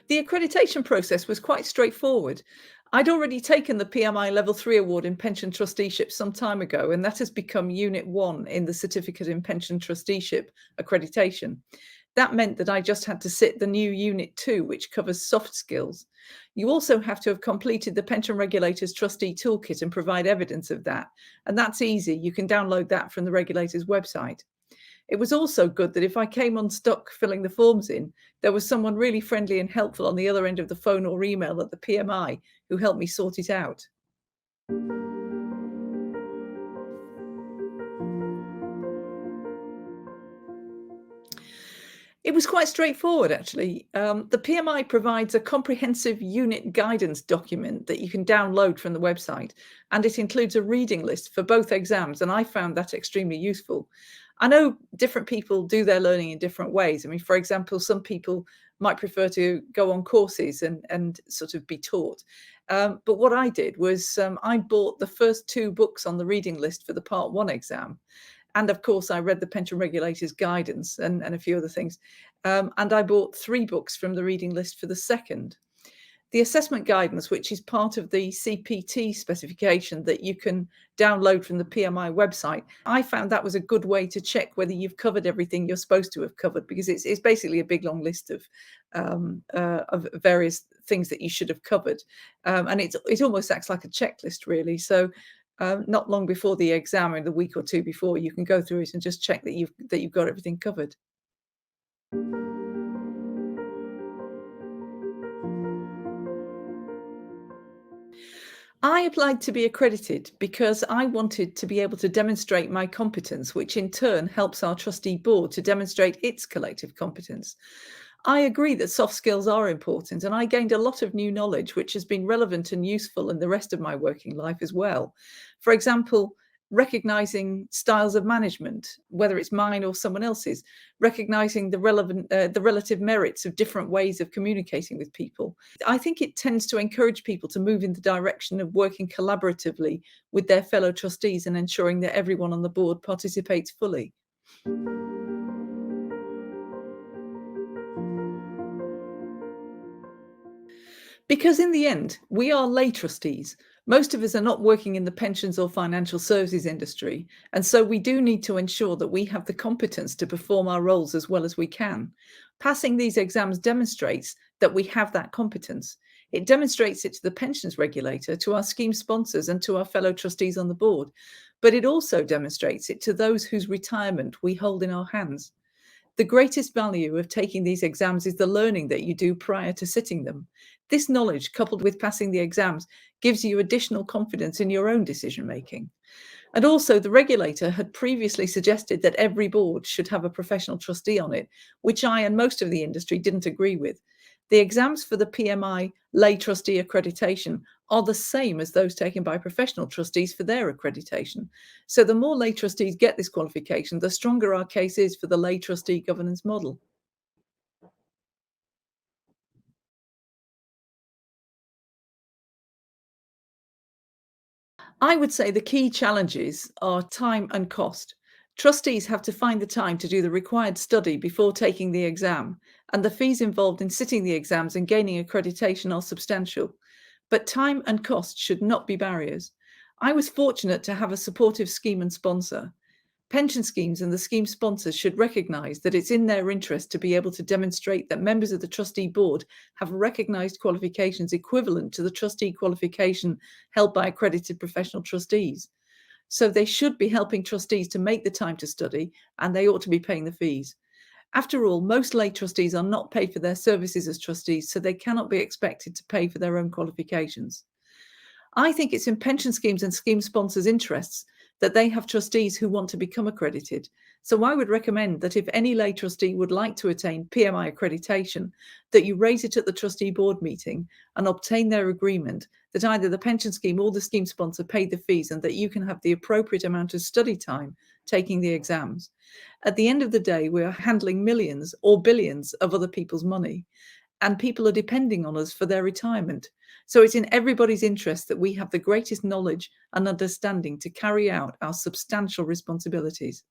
The accreditation process was quite straightforward. I'd already taken the PMI Level 3 award in pension trusteeship some time ago, and that has become Unit 1 in the Certificate in Pension Trusteeship accreditation. That meant that I just had to sit the new Unit 2, which covers soft skills. You also have to have completed the Pension Regulator's Trustee Toolkit and provide evidence of that. And that's easy. You can download that from the regulator's website. It was also good that if I came unstuck filling the forms in, there was someone really friendly and helpful on the other end of the phone or email at the PMI who helped me sort it out. It was quite straightforward, actually. The PMI provides a comprehensive unit guidance document that you can download from the website, and it includes a reading list for both exams, and I found that extremely useful. I know different people do their learning in different ways. I mean, for example, some people might prefer to go on courses and sort of be taught. But what I did was I bought the first two books on the reading list for the Part 1 exam. And of course, I read the pension regulator's guidance and a few other things. And I bought three books from the reading list for the second. The assessment guidance, which is part of the CPT specification that you can download from the PMI website, I found that was a good way to check whether you've covered everything you're supposed to have covered, because it's basically a big long list of various things that you should have covered, and it almost acts like a checklist, really. So not long before the exam, in the week or two before, you can go through it and just check that you've got everything covered. I applied to be accredited because I wanted to be able to demonstrate my competence, which in turn helps our trustee board to demonstrate its collective competence. I agree that soft skills are important, and I gained a lot of new knowledge which has been relevant and useful in the rest of my working life as well. For example, recognizing styles of management, whether it's mine or someone else's, recognizing the relative merits of different ways of communicating with people. I think it tends to encourage people to move in the direction of working collaboratively with their fellow trustees and ensuring that everyone on the board participates fully. Because in the end, we are lay trustees. Most of us are not working in the pensions or financial services industry, and so we do need to ensure that we have the competence to perform our roles as well as we can. Passing these exams demonstrates that we have that competence. It demonstrates it to the pensions regulator, to our scheme sponsors, and to our fellow trustees on the board. But it also demonstrates it to those whose retirement we hold in our hands. The greatest value of taking these exams is the learning that you do prior to sitting them. This knowledge, coupled with passing the exams, gives you additional confidence in your own decision making. And also, the regulator had previously suggested that every board should have a professional trustee on it, which I and most of the industry didn't agree with. The exams for the PMI lay trustee accreditation are the same as those taken by professional trustees for their accreditation. So the more lay trustees get this qualification, the stronger our case is for the lay trustee governance model. I would say the key challenges are time and cost. Trustees have to find the time to do the required study before taking the exam, and the fees involved in sitting the exams and gaining accreditation are substantial. But time and cost should not be barriers. I was fortunate to have a supportive scheme and sponsor. Pension schemes and the scheme sponsors should recognise that it's in their interest to be able to demonstrate that members of the trustee board have recognised qualifications equivalent to the trustee qualification held by accredited professional trustees. So they should be helping trustees to make the time to study, and they ought to be paying the fees. After all, most lay trustees are not paid for their services as trustees, so they cannot be expected to pay for their own qualifications. I think it's in pension schemes and scheme sponsors' interests that they have trustees who want to become accredited. So I would recommend that if any lay trustee would like to attain PMI accreditation, that you raise it at the trustee board meeting and obtain their agreement that either the pension scheme or the scheme sponsor pay the fees and that you can have the appropriate amount of study time taking the exams. At the end of the day, we are handling millions or billions of other people's money, and people are depending on us for their retirement. So it's in everybody's interest that we have the greatest knowledge and understanding to carry out our substantial responsibilities.